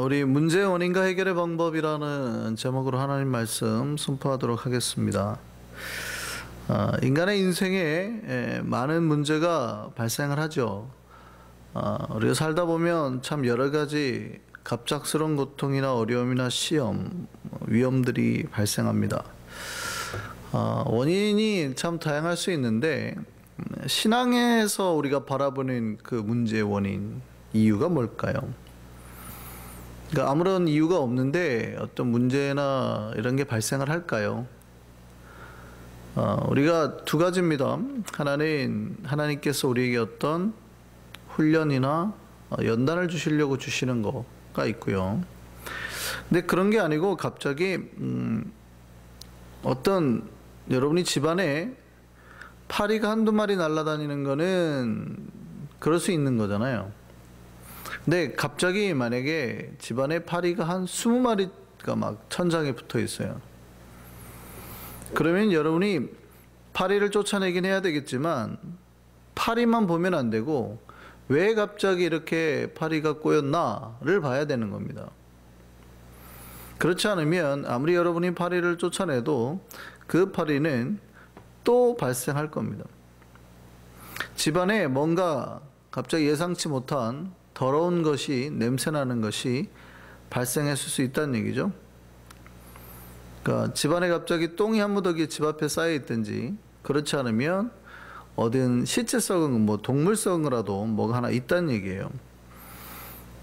우리 문제의 원인과 해결의 방법이라는 제목으로 하나님 말씀 선포하도록 하겠습니다. 인간의 인생에 많은 문제가 발생을 하죠. 우리가 살다 보면 참 여러 가지 갑작스러운 고통이나 어려움이나 시험, 위험들이 발생합니다. 원인이 참 다양할 수 있는데 신앙에서 우리가 바라보는 그 문제의 원인, 이유가 뭘까요? 그러니까 아무런 이유가 없는데 어떤 문제나 이런 게 발생을 할까요? 우리가 두 가지입니다. 하나는 하나님께서 우리에게 어떤 훈련이나 연단을 주시려고 주시는 거가 있고요. 근데 그런 게 아니고 갑자기 어떤 여러분이 집안에 파리가 한두 마리 날아다니는 거는 그럴 수 있는 거잖아요. 근데 갑자기 만약에 집안에 파리가 한 20마리가 막 천장에 붙어 있어요. 그러면 여러분이 파리를 쫓아내긴 해야 되겠지만 파리만 보면 안 되고 왜 갑자기 이렇게 파리가 꼬였나를 봐야 되는 겁니다. 그렇지 않으면 아무리 여러분이 파리를 쫓아내도 그 파리는 또 발생할 겁니다. 집안에 뭔가 갑자기 예상치 못한 더러운 것이, 냄새나는 것이 발생했을 수 있다는 얘기죠. 그러니까 집안에 갑자기 똥이 한 무더기 집 앞에 쌓여 있든지, 그렇지 않으면 어딘 시체 썩은 뭐 동물 썩은 거라도 뭐가 하나 있다는 얘기예요.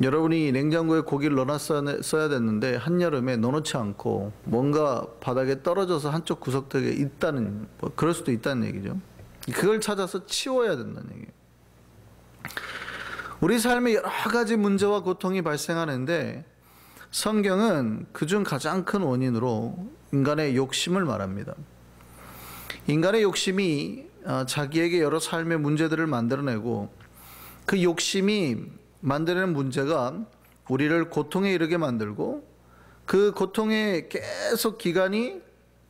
여러분이 냉장고에 고기를 넣어놨어야 됐는데 한여름에 넣어놓지 않고 뭔가 바닥에 떨어져서 한쪽 구석턱에 있다는, 뭐 그럴 수도 있다는 얘기죠. 그걸 찾아서 치워야 된다는 얘기예요. 우리 삶에 여러 가지 문제와 고통이 발생하는데 성경은 그중 가장 큰 원인으로 인간의 욕심을 말합니다. 인간의 욕심이 자기에게 여러 삶의 문제들을 만들어내고 그 욕심이 만드는 문제가 우리를 고통에 이르게 만들고 그 고통의 계속 기간이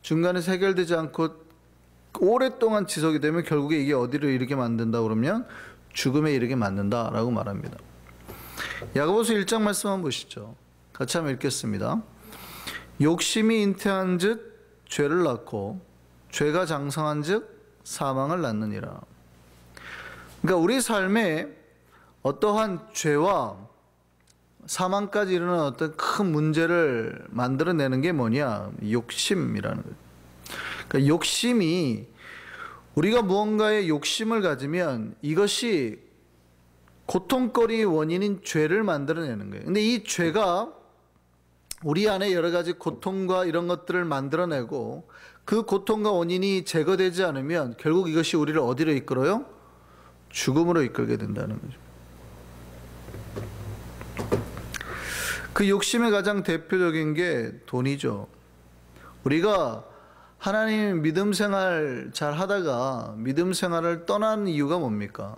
중간에서 해결되지 않고 오랫동안 지속이 되면 결국에 이게 어디를 이르게 만든다 그러면 죽음에 이르게 만든다라고 말합니다. 야고보서 1장 말씀 한번 보시죠. 같이 한번 읽겠습니다. 욕심이 잉태한 즉 죄를 낳고 죄가 장성한 즉 사망을 낳느니라. 그러니까 우리 삶에 어떠한 죄와 사망까지 이르는 어떤 큰 문제를 만들어내는 게 뭐냐? 욕심이라는 거죠. 그러니까 욕심이, 우리가 무언가에 욕심을 가지면 이것이 고통거리의 원인인 죄를 만들어내는 거예요. 근데 이 죄가 우리 안에 여러 가지 고통과 이런 것들을 만들어내고 그 고통과 원인이 제거되지 않으면 결국 이것이 우리를 어디로 이끌어요? 죽음으로 이끌게 된다는 거죠. 그 욕심의 가장 대표적인 게 돈이죠. 우리가 하나님 믿음 생활 잘 하다가 믿음 생활을 떠난 이유가 뭡니까?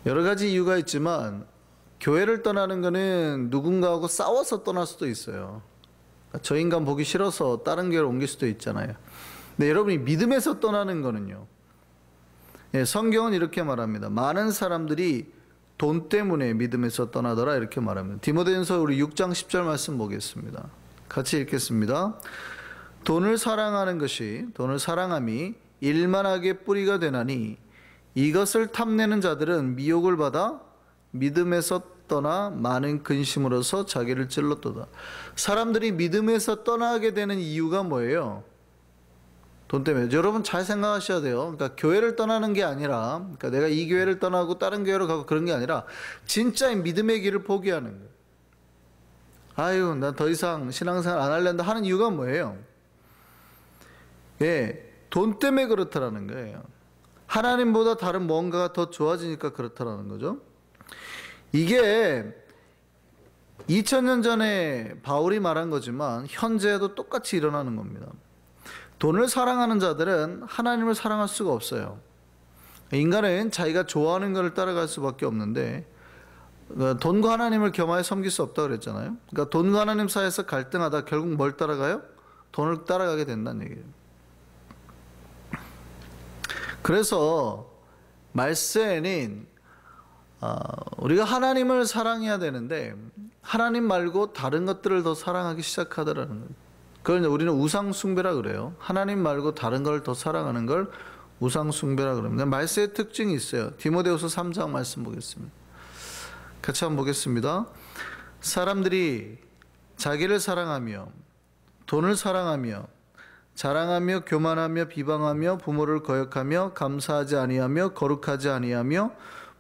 여러 가지 이유가 있지만 교회를 떠나는 거는 누군가하고 싸워서 떠날 수도 있어요. 저 인간 보기 싫어서 다른 교회로 옮길 수도 있잖아요. 근데 여러분이 믿음에서 떠나는 거는요. 성경은 이렇게 말합니다. 많은 사람들이 돈 때문에 믿음에서 떠나더라 이렇게 말합니다. 디모데전서 우리 6장 10절 말씀 보겠습니다. 같이 읽겠습니다. 돈을 사랑함이 일만하게 뿌리가 되나니 이것을 탐내는 자들은 미혹을 받아 믿음에서 떠나 많은 근심으로서 자기를 찔렀도다. 사람들이 믿음에서 떠나게 되는 이유가 뭐예요? 돈 때문에. 여러분 잘 생각하셔야 돼요. 그러니까 교회를 떠나는 게 아니라, 그러니까 내가 이 교회를 떠나고 다른 교회로 가고 그런 게 아니라 진짜 믿음의 길을 포기하는 거예요. 아유, 나 더 이상 신앙생활 안 할랜다 하는 이유가 뭐예요? 돈 때문에 그렇다라는 거예요. 하나님보다 다른 뭔가가 더 좋아지니까 그렇다라는 거죠. 이게 2000년 전에 바울이 말한 거지만 현재도 똑같이 일어나는 겁니다. 돈을 사랑하는 자들은 하나님을 사랑할 수가 없어요. 인간은 자기가 좋아하는 것을 따라갈 수밖에 없는데 돈과 하나님을 겸하여 섬길 수 없다고 그랬잖아요. 그러니까 돈과 하나님 사이에서 갈등하다 결국 뭘 따라가요? 돈을 따라가게 된다는 얘기예요. 그래서 말세에는 우리가 하나님을 사랑해야 되는데 하나님 말고 다른 것들을 더 사랑하기 시작하더라는 거예요. 그걸 우리는 우상숭배라 그래요. 하나님 말고 다른 걸 더 사랑하는 걸 우상숭배라 그럽니다. 말세의 특징이 있어요. 디모데후서 3장 말씀 보겠습니다. 같이 한번 보겠습니다. 사람들이 자기를 사랑하며 돈을 사랑하며 자랑하며 교만하며 비방하며 부모를 거역하며 감사하지 아니하며 거룩하지 아니하며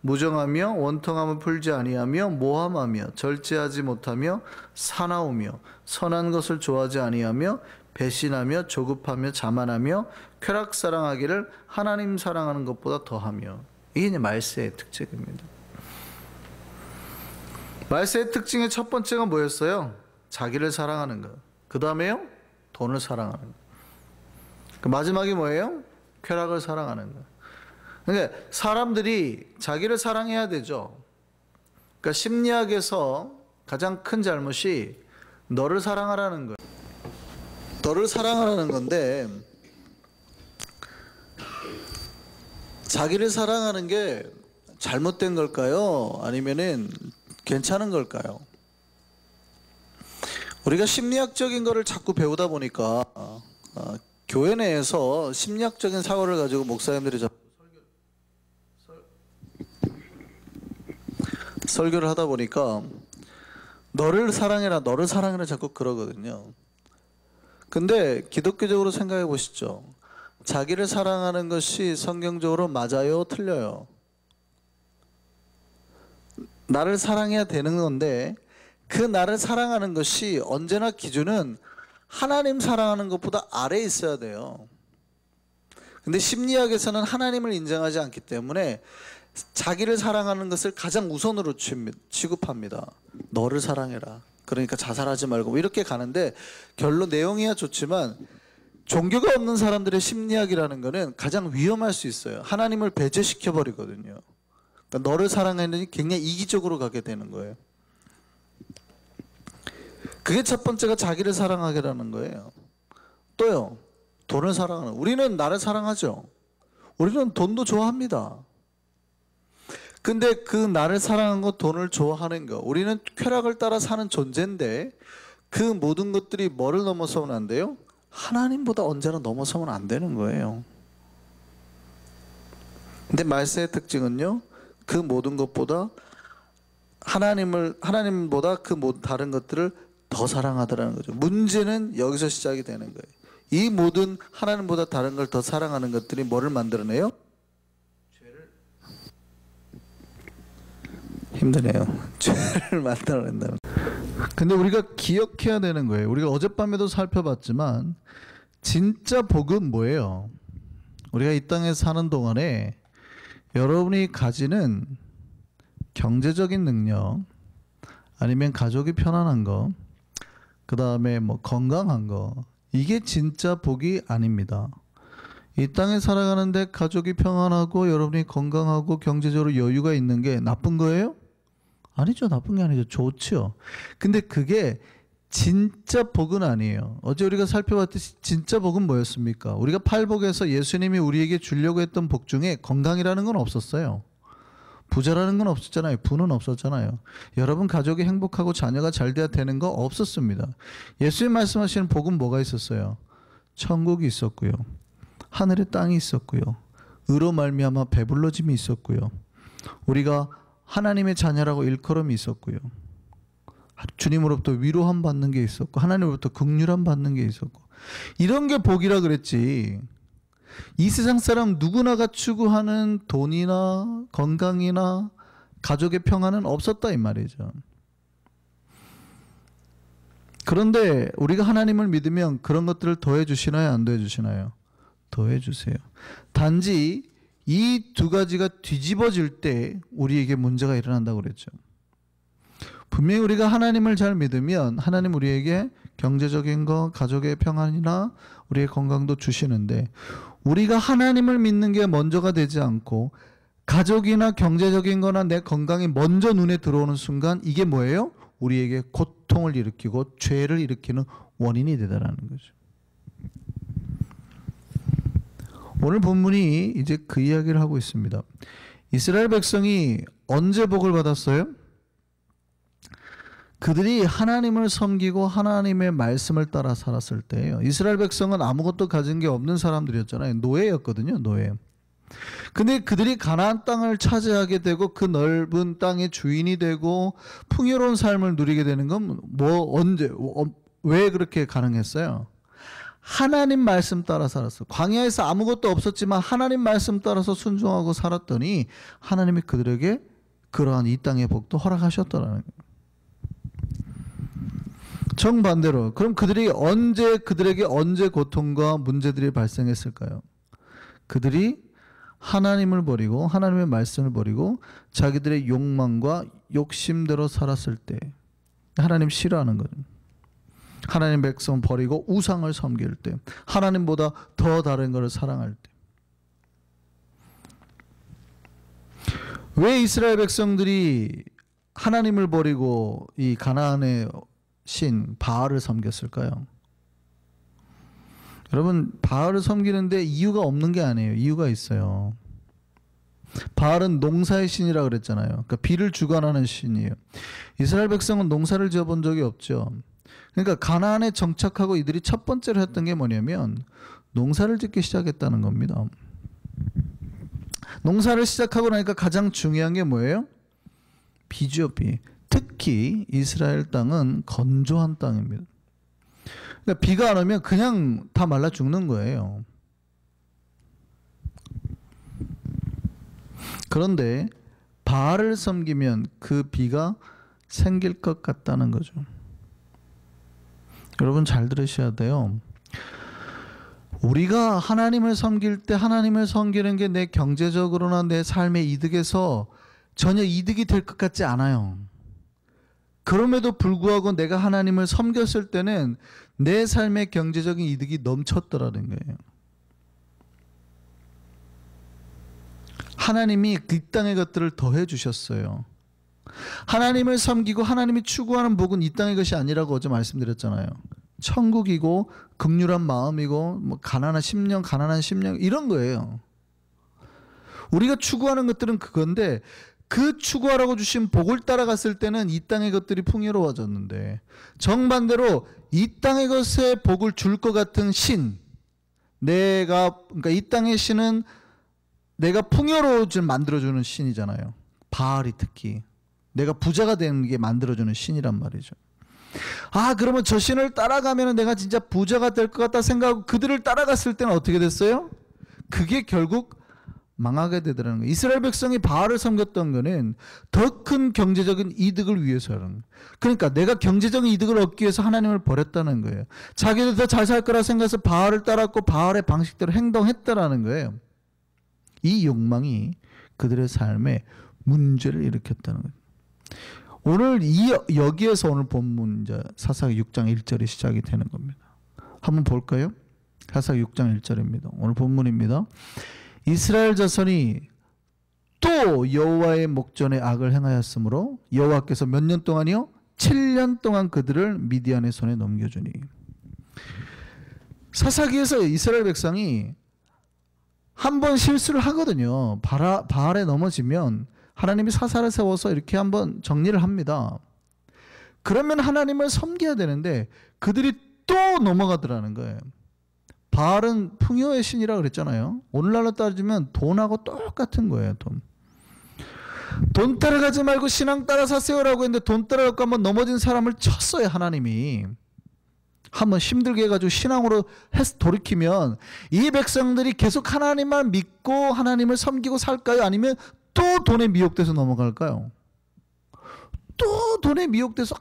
무정하며 원통함을 풀지 아니하며 모함하며 절제하지 못하며 사나우며 선한 것을 좋아하지 아니하며 배신하며 조급하며 자만하며 쾌락 사랑하기를 하나님 사랑하는 것보다 더하며. 이게 이제 말세의 특징입니다. 말세의 특징의 첫 번째가 뭐였어요? 자기를 사랑하는 것. 그 다음에요? 돈을 사랑하는 것. 그 마지막이 뭐예요? 쾌락을 사랑하는 것. 그러니까 사람들이 자기를 사랑해야 되죠. 그러니까 심리학에서 가장 큰 잘못이 너를 사랑하라는 거예요. 너를 사랑하라는 건데, 자기를 사랑하는 게 잘못된 걸까요? 아니면은 괜찮은 걸까요? 우리가 심리학적인 거를 자꾸 배우다 보니까 교회 내에서 심리학적인 사고를 가지고 목사님들이 설교를 하다 보니까 너를 사랑해라, 너를 사랑해라 자꾸 그러거든요. 근데 기독교적으로 생각해 보시죠. 자기를 사랑하는 것이 성경적으로 맞아요, 틀려요? 나를 사랑해야 되는 건데 그 나를 사랑하는 것이 언제나 기준은 하나님 사랑하는 것보다 아래에 있어야 돼요. 근데 심리학에서는 하나님을 인정하지 않기 때문에 자기를 사랑하는 것을 가장 우선으로 취급합니다. 너를 사랑해라. 그러니까 자살하지 말고 이렇게 가는데 결론 내용이야 좋지만 종교가 없는 사람들의 심리학이라는 거는 가장 위험할 수 있어요. 하나님을 배제시켜 버리거든요. 그러니까 너를 사랑하는 굉장히 이기적으로 가게 되는 거예요. 그게 첫 번째가 자기를 사랑하게라는 거예요. 또요, 돈을 사랑하는. 우리는 나를 사랑하죠. 우리는 돈도 좋아합니다. 근데 그 나를 사랑하는 것, 돈을 좋아하는 것, 우리는 쾌락을 따라 사는 존재인데 그 모든 것들이 뭐를 넘어서면 안 돼요? 하나님보다 언제나 넘어서면 안 되는 거예요. 근데 말세의 특징은요, 그 모든 것보다 하나님보다 그 다른 것들을 더 사랑하더라는 거죠. 문제는 여기서 시작이 되는 거예요. 이 모든 하나님보다 다른 걸 더 사랑하는 것들이 뭐를 만들어내요? 힘드네요. 죄를 만들어낸다는. 근데 우리가 기억해야 되는 거예요. 우리가 어젯밤에도 살펴봤지만 진짜 복은 뭐예요? 우리가 이 땅에 사는 동안에 여러분이 가지는 경제적인 능력, 아니면 가족이 편안한 거, 그 다음에 뭐 건강한 거, 이게 진짜 복이 아닙니다. 이 땅에 살아가는데 가족이 평안하고 여러분이 건강하고 경제적으로 여유가 있는 게 나쁜 거예요? 아니죠. 나쁜 게 아니죠. 좋지요. 근데 그게 진짜 복은 아니에요. 어제 우리가 살펴봤듯이 진짜 복은 뭐였습니까? 우리가 팔복에서 예수님이 우리에게 주려고 했던 복 중에 건강이라는 건 없었어요. 부자라는 건 없었잖아요. 부는 없었잖아요. 여러분 가족이 행복하고 자녀가 잘 돼야 되는 거 없었습니다. 예수님 말씀하시는 복은 뭐가 있었어요? 천국이 있었고요. 하늘에 땅이 있었고요. 의로 말미암아 배불러짐이 있었고요. 우리가 하나님의 자녀라고 일컬음이 있었고요. 주님으로부터 위로함 받는 게 있었고 하나님으로부터 긍휼함 받는 게 있었고 이런 게 복이라 그랬지. 이 세상 사람 누구나가 추구하는 돈이나 건강이나 가족의 평안은 없었다 이 말이죠. 그런데 우리가 하나님을 믿으면 그런 것들을 더해 주시나요? 안 더해 주시나요? 더해 주세요. 단지 이 두 가지가 뒤집어질 때 우리에게 문제가 일어난다고 그랬죠. 분명히 우리가 하나님을 잘 믿으면 하나님 우리에게 경제적인 거, 가족의 평안이나 우리의 건강도 주시는데 우리가 하나님을 믿는 게 먼저가 되지 않고 가족이나 경제적인 거나 내 건강이 먼저 눈에 들어오는 순간 이게 뭐예요? 우리에게 고통을 일으키고 죄를 일으키는 원인이 되더라는 거죠. 오늘 본문이 이제 그 이야기를 하고 있습니다. 이스라엘 백성이 언제 복을 받았어요? 그들이 하나님을 섬기고 하나님의 말씀을 따라 살았을 때예요. 이스라엘 백성은 아무것도 가진 게 없는 사람들이었잖아요. 노예였거든요. 노예. 근데 그들이 가나안 땅을 차지하게 되고 그 넓은 땅의 주인이 되고 풍요로운 삶을 누리게 되는 건 왜 그렇게 가능했어요? 하나님 말씀 따라 살았어. 광야에서 아무것도 없었지만 하나님 말씀 따라서 순종하고 살았더니 하나님이 그들에게 그러한 이 땅의 복도 허락하셨더라는 거예요. 정반대로 그럼 그들에게 언제 고통과 문제들이 발생했을까요? 그들이 하나님을 버리고 하나님의 말씀을 버리고 자기들의 욕망과 욕심대로 살았을 때 하나님 싫어하는 거죠. 하나님 백성 버리고 우상을 섬길 때, 하나님보다 더 다른 것을 사랑할 때. 왜 이스라엘 백성들이 하나님을 버리고 이 가나안의 신 바알을 섬겼을까요? 여러분, 바알을 섬기는데 이유가 없는 게 아니에요. 이유가 있어요. 바알은 농사의 신이라고 그랬잖아요. 그러니까 비를 주관하는 신이에요. 이스라엘 백성은 농사를 지어본 적이 없죠. 그러니까 가나안에 정착하고 이들이 첫 번째로 했던 게 뭐냐면 농사를 짓기 시작했다는 겁니다. 농사를 시작하고 나니까 가장 중요한 게 뭐예요? 비죠, 비. 특히 이스라엘 땅은 건조한 땅입니다. 그러니까 비가 안 오면 그냥 다 말라 죽는 거예요. 그런데 바알을 섬기면 그 비가 생길 것 같다는 거죠. 여러분 잘 들으셔야 돼요. 우리가 하나님을 섬길 때 하나님을 섬기는 게 내 경제적으로나 내 삶의 이득에서 전혀 이득이 될 것 같지 않아요. 그럼에도 불구하고 내가 하나님을 섬겼을 때는 내 삶의 경제적인 이득이 넘쳤더라는 거예요. 하나님이 그 땅의 것들을 더해 주셨어요. 하나님을 섬기고 하나님이 추구하는 복은 이 땅의 것이 아니라고 어제 말씀드렸잖아요. 천국이고 긍휼한 마음이고 뭐 가난한 심령 이런 거예요. 우리가 추구하는 것들은 그건데 그 추구하라고 주신 복을 따라갔을 때는 이 땅의 것들이 풍요로워졌는데 정반대로 이 땅의 것에 복을 줄 것 같은 신, 그러니까 이 땅의 신은 내가 풍요로워질 만들어주는 신이잖아요. 바알이 특히 내가 부자가 되는 게 만들어주는 신이란 말이죠. 아, 그러면 저 신을 따라가면 내가 진짜 부자가 될 것 같다 생각하고 그들을 따라갔을 때는 어떻게 됐어요? 그게 결국 망하게 되더라는 거예요. 이스라엘 백성이 바알을 섬겼던 거는 더 큰 경제적인 이득을 위해서는, 그러니까 내가 경제적인 이득을 얻기 위해서 하나님을 버렸다는 거예요. 자기들 더 잘 살 거라 생각해서 바알을 따랐고 바알의 방식대로 행동했다라는 거예요. 이 욕망이 그들의 삶에 문제를 일으켰다는 거예요. 오늘 여기에서 오늘 본문 이제 사사기 6장 1절이 시작이 되는 겁니다. 한번 볼까요? 사사기 6장 1절입니다. 오늘 본문입니다. 이스라엘 자손이 또 여호와의 목전에 악을 행하였으므로 여호와께서 몇 년 동안이요? 7년 동안 그들을 미디안의 손에 넘겨주니. 사사기에서 이스라엘 백성이 한번 실수를 하거든요. 바알에 넘어지면 하나님이 사사를 세워서 이렇게 한번 정리를 합니다. 그러면 하나님을 섬겨야 되는데 그들이 또 넘어가더라는 거예요. 바알은 풍요의 신이라고 그랬잖아요. 오늘날로 따지면 돈하고 똑같은 거예요. 돈 따라가지 말고 신앙 따라 사세요라고 했는데 돈 따라가고 한번 넘어진 사람을 쳤어요. 하나님이. 한번 힘들게 해가지고 신앙으로 돌이키면 이 백성들이 계속 하나님만 믿고 하나님을 섬기고 살까요? 아니면 또 돈에 미혹돼서 넘어갈까요? 또 돈에 미혹돼서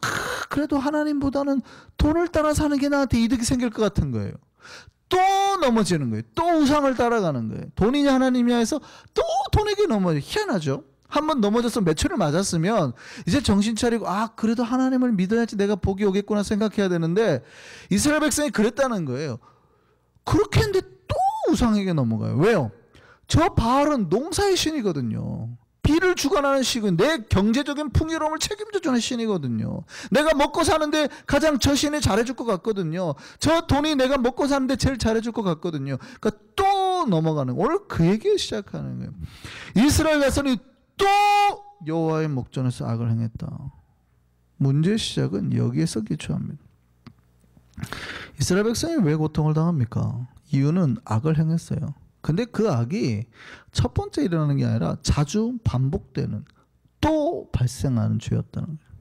그래도 하나님보다는 돈을 따라 사는 게 나한테 이득이 생길 것 같은 거예요. 또 넘어지는 거예요. 또 우상을 따라가는 거예요. 돈이냐 하나님이냐 해서 또 돈에게 넘어져요. 희한하죠? 한번 넘어져서 매초를 맞았으면 이제 정신 차리고 그래도 하나님을 믿어야지 내가 복이 오겠구나 생각해야 되는데 이스라엘 백성이 그랬다는 거예요. 그렇게 했는데 또 우상에게 넘어가요. 왜요? 저 바알은 농사의 신이거든요. 비를 주관하는 신이고 내 경제적인 풍요로움을 책임져주는 신이거든요. 내가 먹고 사는데 가장 저 신이 잘해줄 것 같거든요. 저 돈이 내가 먹고 사는데 제일 잘해줄 것 같거든요. 그러니까 또 넘어가는 거예요. 오늘 그 얘기 시작하는 거예요. 이스라엘 자손이 또 여호와의 목전에서 악을 행했다. 문제의 시작은 여기에서 기초합니다. 이스라엘 백성이 왜 고통을 당합니까? 이유는 악을 행했어요. 근데 그 악이 첫 번째 일어나는 게 아니라 자주 반복되는, 또 발생하는 죄였다는 거예요.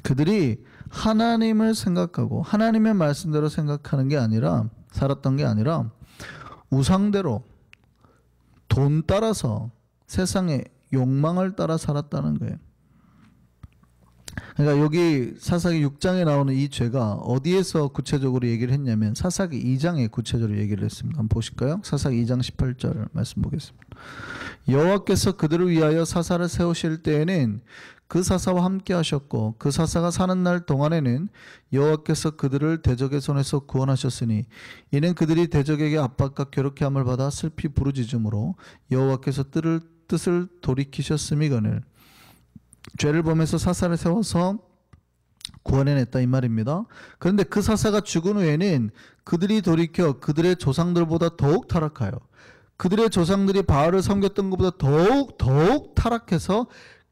그들이 하나님을 생각하고 하나님의 말씀대로 생각하는 게 아니라, 살았던 게 아니라 우상대로, 돈 따라서, 세상의 욕망을 따라 살았다는 거예요. 그러니까 여기 사사기 6장에 나오는 이 죄가 어디에서 구체적으로 얘기를 했냐면 사사기 2장에 구체적으로 얘기를 했습니다. 한번 보실까요? 사사기 2장 18절 말씀 보겠습니다. 여호와께서 그들을 위하여 사사를 세우실 때에는 그 사사와 함께 하셨고 그 사사가 사는 날 동안에는 여호와께서 그들을 대적의 손에서 구원하셨으니 이는 그들이 대적에게 압박과 괴롭힘을 받아 슬피 부르짖음으로 여호와께서 뜻을 돌이키셨음이거늘 죄를 범해서 사사를 세워서 구원해냈다 이 말입니다. 그런데 그 사사가 죽은 후에는 그들이 돌이켜 그들의 조상들보다 더욱 타락하여 그들의 조상들이 바알을 섬겼던 것보다 더욱 타락해서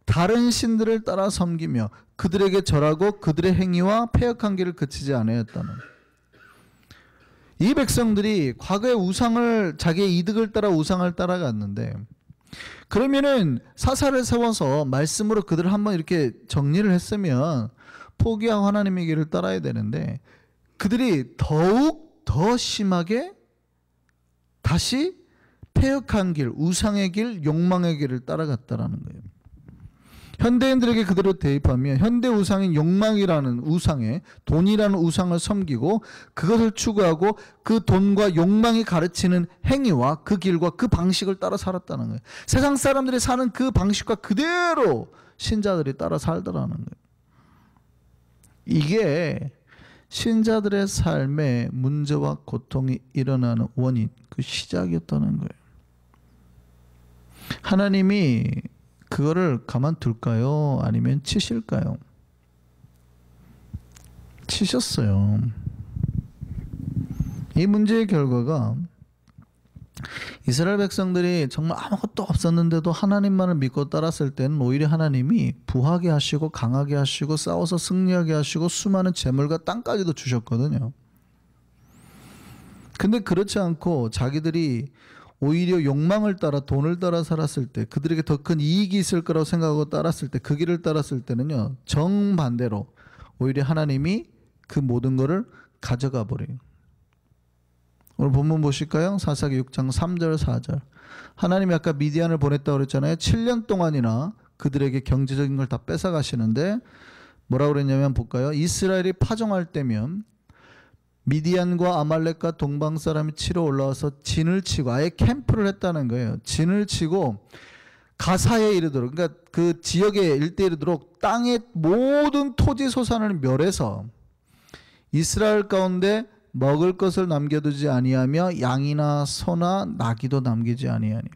다른 신들을 따라 섬기며 그들에게 절하고 그들의 행위와 패역한 길을 그치지 않았다는, 이 백성들이 과거의 우상을, 자기의 이득을 따라 우상을 따라갔는데, 그러면은 사사를 세워서 말씀으로 그들을 한번 이렇게 정리를 했으면 포기하고 하나님의 길을 따라야 되는데, 그들이 더욱 더 심하게 다시 패역한 길, 우상의 길, 욕망의 길을 따라갔다라는 거예요. 현대인들에게 그대로 대입하면 현대 우상인 욕망이라는 우상에, 돈이라는 우상을 섬기고 그것을 추구하고 그 돈과 욕망이 가르치는 행위와 그 길과 그 방식을 따라 살았다는 거예요. 세상 사람들이 사는 그 방식과 그대로 신자들이 따라 살더라는 거예요. 이게 신자들의 삶에 문제와 고통이 일어나는 원인, 그 시작이었다는 거예요. 하나님이 그거를 가만둘까요? 아니면 치실까요? 치셨어요. 이 문제의 결과가 이스라엘 백성들이 정말 아무것도 없었는데도 하나님만을 믿고 따랐을 때는 오히려 하나님이 부하게 하시고 강하게 하시고 싸워서 승리하게 하시고 수많은 재물과 땅까지도 주셨거든요. 근데 그렇지 않고 자기들이 오히려 욕망을 따라 돈을 따라 살았을 때, 그들에게 더 큰 이익이 있을 거라고 생각하고 따랐을 때, 그 길을 따랐을 때는요, 정반대로 오히려 하나님이 그 모든 것을 가져가 버려요. 오늘 본문 보실까요? 사사기 6장 3절 4절. 하나님이 아까 미디안을 보냈다고 그랬잖아요. 7년 동안이나 그들에게 경제적인 걸 다 뺏어가시는데 뭐라고 그랬냐면 볼까요? 이스라엘이 파종할 때면 미디안과 아말렉과 동방 사람이 치러 올라와서 진을 치고 아예 캠프를 했다는 거예요. 진을 치고 가사에 이르도록, 그러니까 그 지역에 일대에 이르도록 땅의 모든 토지 소산을 멸해서 이스라엘 가운데 먹을 것을 남겨두지 아니하며 양이나 소나 나귀도 남기지 아니하니.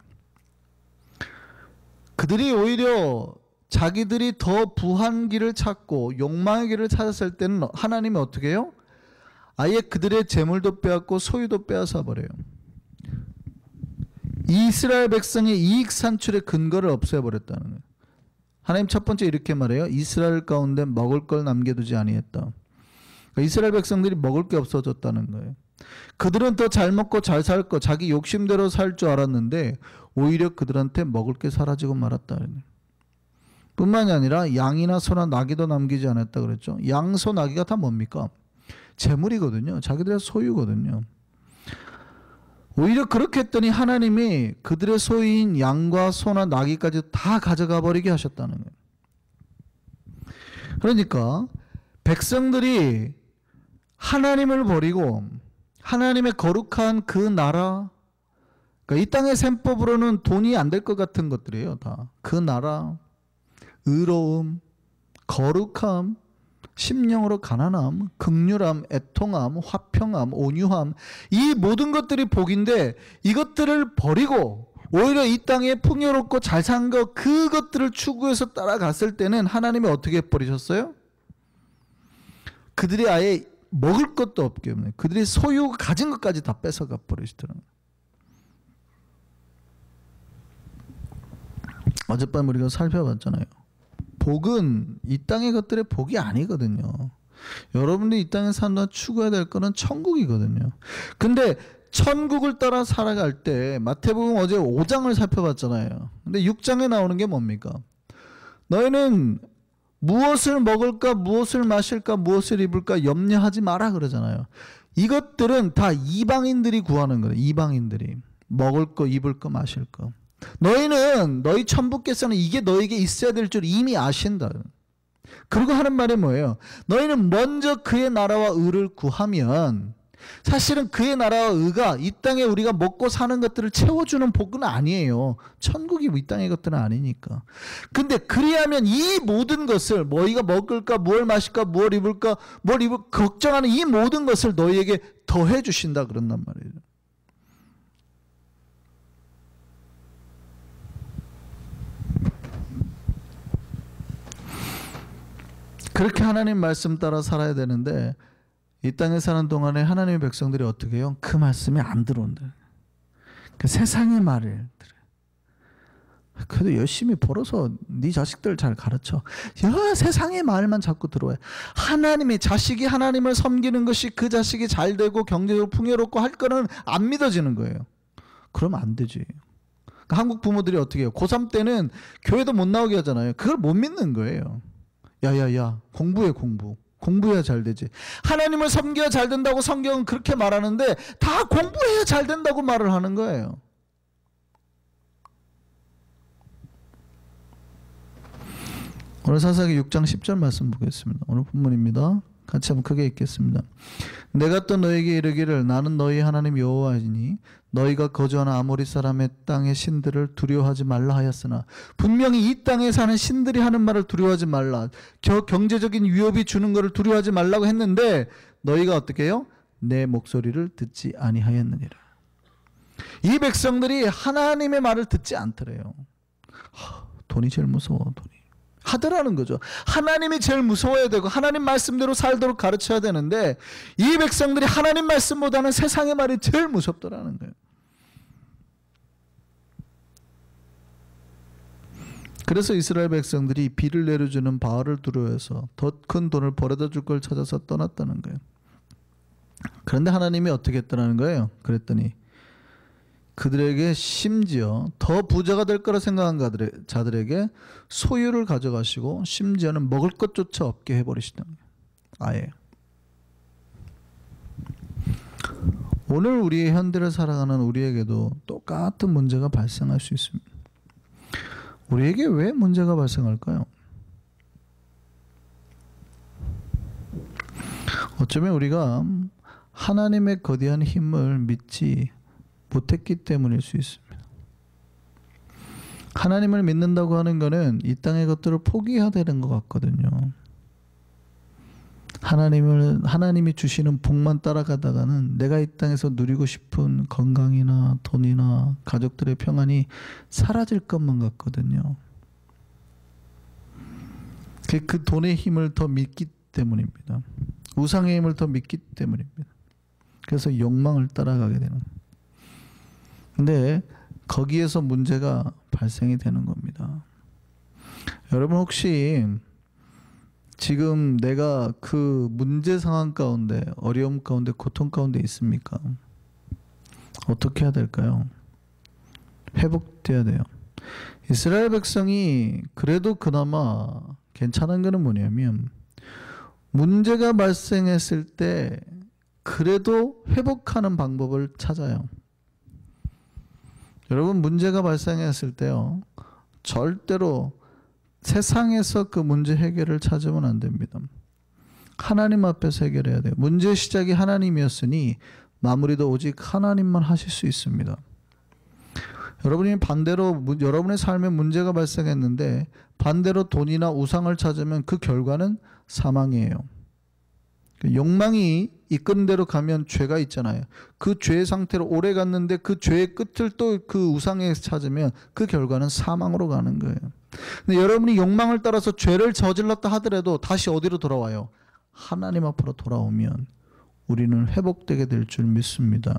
그들이 오히려 자기들이 더 부한 길을 찾고 욕망의 길을 찾았을 때는 하나님이 어떻게 해요? 아예 그들의 재물도 빼앗고 소유도 빼앗아 버려요. 이스라엘 백성의 이익 산출의 근거를 없애버렸다는 거예요. 하나님 첫 번째 이렇게 말해요. 이스라엘 가운데 먹을 걸 남겨두지 아니했다. 그러니까 이스라엘 백성들이 먹을 게 없어졌다는 거예요. 그들은 더 잘 먹고 잘 살 거, 자기 욕심대로 살 줄 알았는데 오히려 그들한테 먹을 게 사라지고 말았다. 뿐만이 아니라 양이나 소나 나귀도 남기지 않았다 그랬죠. 양, 소, 나귀가 다 뭡니까? 재물이거든요. 자기들의 소유거든요. 오히려 그렇게 했더니 하나님이 그들의 소유인 양과 소나 나귀까지 다 가져가 버리게 하셨다는 거예요. 그러니까 백성들이 하나님을 버리고 하나님의 거룩한 그 나라, 그러니까 이 땅의 셈법으로는 돈이 안 될 것 같은 것들이에요. 다 그 나라, 의로움, 거룩함, 심령으로 가난함, 긍휼함, 애통함, 화평함, 온유함, 이 모든 것들이 복인데 이것들을 버리고 오히려 이 땅에 풍요롭고 잘 산 것, 그것들을 추구해서 따라갔을 때는 하나님이 어떻게 버리셨어요? 그들이 아예 먹을 것도 없게, 그들이 소유 가진 것까지 다 뺏어가 버리시더라고요. 어젯밤 우리가 살펴봤잖아요. 복은 이 땅의 것들의 복이 아니거든요. 여러분들이 이 땅에 사는 동안 추구해야 될 거는 천국이거든요. 근데 천국을 따라 살아갈 때 마태복음 어제 5장을 살펴봤잖아요. 근데 6장에 나오는 게 뭡니까? 너희는 무엇을 먹을까, 무엇을 마실까, 무엇을 입을까 염려하지 마라 그러잖아요. 이것들은 다 이방인들이 구하는 거예요. 이방인들이 먹을 거, 입을 거, 마실 거. 너희는 너희 천부께서는 이게 너에게 있어야 될 줄 이미 아신다. 그리고 하는 말이 뭐예요? 너희는 먼저 그의 나라와 의를 구하면, 사실은 그의 나라와 의가 이 땅에 우리가 먹고 사는 것들을 채워주는 복은 아니에요. 천국이 이 땅의 것들은 아니니까. 근데 그리하면 이 모든 것을, 너희가 먹을까, 무엇을 마실까, 무엇을 입을까, 걱정하는 이 모든 것을 너희에게 더해 주신다 그런단 말이에요. 그렇게 하나님 말씀 따라 살아야 되는데, 이 땅에 사는 동안에 하나님의 백성들이 어떻게 해요? 그 말씀이 안 들어온다. 그 세상의 말을 들어요. 그래도 열심히 벌어서 네 자식들 잘 가르쳐. 세상의 말만 자꾸 들어와요. 하나님의 자식이 하나님을 섬기는 것이 그 자식이 잘 되고 경제적으로 풍요롭고 할 거는 안 믿어지는 거예요. 그러면 안 되지. 그러니까 한국 부모들이 어떻게 해요? 고3 때는 교회도 못 나오게 하잖아요. 그걸 못 믿는 거예요. 야야야, 공부해. 공부해야 잘 되지. 하나님을 섬겨야 잘 된다고 성경은 그렇게 말하는데 다 공부해야 잘 된다고 말을 하는 거예요. 오늘 사사기 6장 10절 말씀 보겠습니다. 오늘 본문입니다. 같이 한번 크게 읽겠습니다. 내가 또 너에게 이르기를 나는 너희 하나님 여호와이니 너희가 거주하는 아모리 사람의 땅의 신들을 두려워하지 말라 하였으나, 분명히 이 땅에 사는 신들이 하는 말을 두려워하지 말라, 경제적인 위협이 주는 것을 두려워하지 말라고 했는데 너희가 어떻게 해요? 내 목소리를 듣지 아니하였느니라. 이 백성들이 하나님의 말을 듣지 않더래요. 돈이 제일 무서워. 돈이 하더라는 거죠. 하나님이 제일 무서워야 되고 하나님 말씀대로 살도록 가르쳐야 되는데, 이 백성들이 하나님 말씀보다는 세상의 말이 제일 무섭더라는 거예요. 그래서 이스라엘 백성들이 비를 내려주는 바알을 두려워해서 더 큰 돈을 벌어다 줄 걸 찾아서 떠났다는 거예요. 그런데 하나님이 어떻게 했다는 거예요? 그랬더니 그들에게 심지어 더 부자가 될 거라 생각한 자들에게 소유를 가져가시고 심지어는 먹을 것조차 없게 해버리시는 거예요. 아예. 오늘 우리의 현대를 살아가는 우리에게도 똑같은 문제가 발생할 수 있습니다. 우리에게 왜 문제가 발생할까요? 어쩌면 우리가 하나님의 거대한 힘을 믿지 못했기 때문일 수 있습니다. 하나님을 믿는다고 하는 것은 이 땅의 것들을 포기해야 되는 것 같거든요. 하나님이 주시는 복만 따라가다가는 내가 이 땅에서 누리고 싶은 건강이나 돈이나 가족들의 평안이 사라질 것만 같거든요. 그 돈의 힘을 더 믿기 때문입니다. 우상의 힘을 더 믿기 때문입니다. 그래서 욕망을 따라가게 되는 거예요. 근데 거기에서 문제가 발생이 되는 겁니다. 여러분 혹시 지금 내가 그 문제 상황 가운데, 어려움 가운데, 고통 가운데 있습니까? 어떻게 해야 될까요? 회복돼야 돼요. 이스라엘 백성이 그래도 그나마 괜찮은 거는 뭐냐면, 문제가 발생했을 때 그래도 회복하는 방법을 찾아요. 여러분 문제가 발생했을 때요, 절대로 세상에서 그 문제 해결을 찾으면 안 됩니다. 하나님 앞에서 해결해야 돼요. 문제의 시작이 하나님이었으니 마무리도 오직 하나님만 하실 수 있습니다. 여러분이 반대로 여러분의 삶에 문제가 발생했는데 반대로 돈이나 우상을 찾으면 그 결과는 사망이에요. 욕망이 이끄는 대로 가면 죄가 있잖아요. 그 죄의 상태로 오래 갔는데 그 죄의 끝을 또 그 우상에서 찾으면 그 결과는 사망으로 가는 거예요. 근데 여러분이 욕망을 따라서 죄를 저질렀다 하더라도 다시 어디로 돌아와요? 하나님 앞으로 돌아오면 우리는 회복되게 될 줄 믿습니다.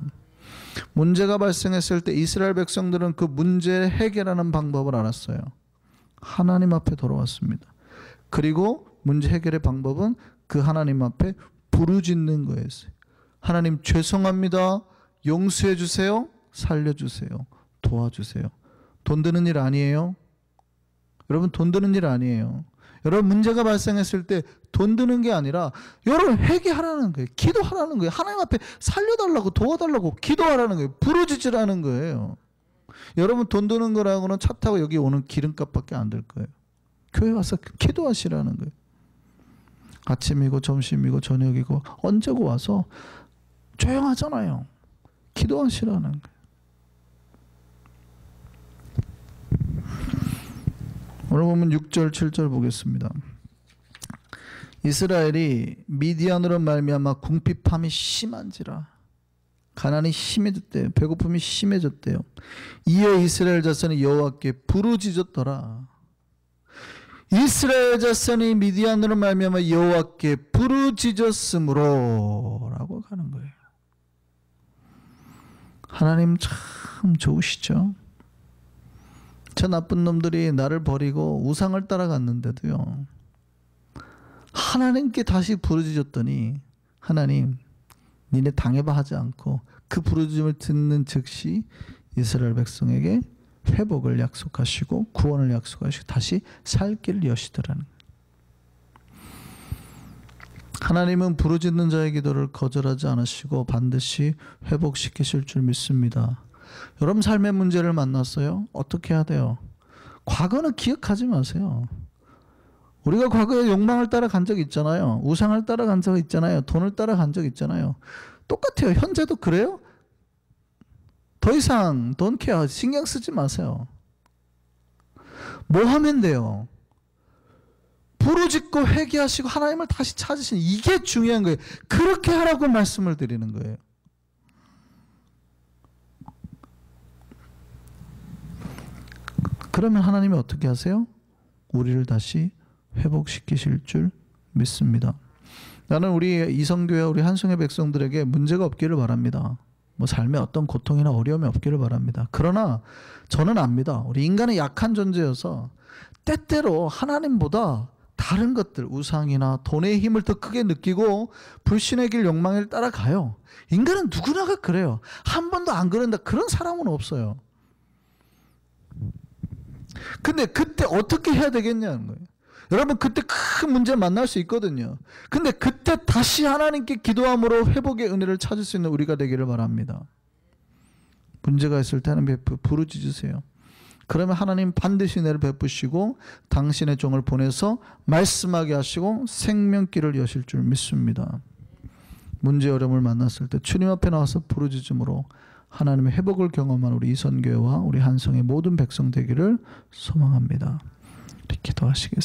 문제가 발생했을 때 이스라엘 백성들은 그 문제 해결하는 방법을 알았어요. 하나님 앞에 돌아왔습니다. 그리고 문제 해결의 방법은 그 하나님 앞에 부르짖는 거였어요. 하나님 죄송합니다. 용서해 주세요. 살려주세요. 도와주세요. 돈 드는 일 아니에요. 여러분, 돈 드는 일 아니에요. 여러분, 문제가 발생했을 때 돈 드는 게 아니라 여러분 회개하라는 거예요. 기도하라는 거예요. 하나님 앞에 살려달라고, 도와달라고 기도하라는 거예요. 부르짖으라는 거예요. 여러분, 돈 드는 거라고는 차 타고 여기 오는 기름값밖에 안 들 거예요. 교회 와서 기도하시라는 거예요. 아침이고 점심이고 저녁이고 언제고 와서 조용하잖아요. 기도하시라는 거예요. 오늘 보면 6절 7절 보겠습니다. 이스라엘이 미디안으로 말미암아 궁핍함이 심한지라 가난이 심해졌대요. 배고픔이 심해졌대요. 이에 이스라엘 자손이 여호와께 부르짖었더라. 이스라엘 자손이 미디안으로 말미암아 여호와께 부르짖었으므로 라고 가는 거예요. 하나님 참 좋으시죠. 저 나쁜 놈들이 나를 버리고 우상을 따라갔는데도요, 하나님께 다시 부르짖었더니 하나님 니네 당해봐 하지 않고 그 부르짖음을 듣는 즉시 이스라엘 백성에게 회복을 약속하시고 구원을 약속하시고 다시 살 길을 여시더라는 거예요. 하나님은 부르짖는 자의 기도를 거절하지 않으시고 반드시 회복시키실 줄 믿습니다. 여러분 삶의 문제를 만났어요? 어떻게 해야 돼요? 과거는 기억하지 마세요. 우리가 과거에 욕망을 따라간 적 있잖아요. 우상을 따라간 적 있잖아요. 돈을 따라간 적 있잖아요. 똑같아요. 현재도 그래요? 더 이상 돈 케어 신경 쓰지 마세요. 뭐 하면 돼요? 부르짖고 회개하시고 하나님을 다시 찾으시는, 이게 중요한 거예요. 그렇게 하라고 말씀을 드리는 거예요. 그러면 하나님이 어떻게 하세요? 우리를 다시 회복시키실 줄 믿습니다. 나는 우리 이성교회, 우리 한송의 백성들에게 문제가 없기를 바랍니다. 뭐 삶에 어떤 고통이나 어려움이 없기를 바랍니다. 그러나 저는 압니다. 우리 인간은 약한 존재여서 때때로 하나님보다 다른 것들, 우상이나 돈의 힘을 더 크게 느끼고 불신의 길, 욕망을 따라가요. 인간은 누구나가 그래요. 한 번도 안 그런다 그런 사람은 없어요. 근데 그때 어떻게 해야 되겠냐는 거예요. 여러분, 그때 큰 문제 만날 수 있거든요. 근데 그때 다시 하나님께 기도함으로 회복의 은혜를 찾을 수 있는 우리가 되기를 바랍니다. 문제가 있을 때 하나님 부르짖으세요. 그러면 하나님 반드시 은혜를 베푸시고 당신의 종을 보내서 말씀하게 하시고 생명길을 여실 줄 믿습니다. 문제 어려움을 만났을 때 주님 앞에 나와서 부르짖음으로 하나님의 회복을 경험한 우리 이선교회와 우리 한성의 모든 백성 되기를 소망합니다. 기도하시겠습니다.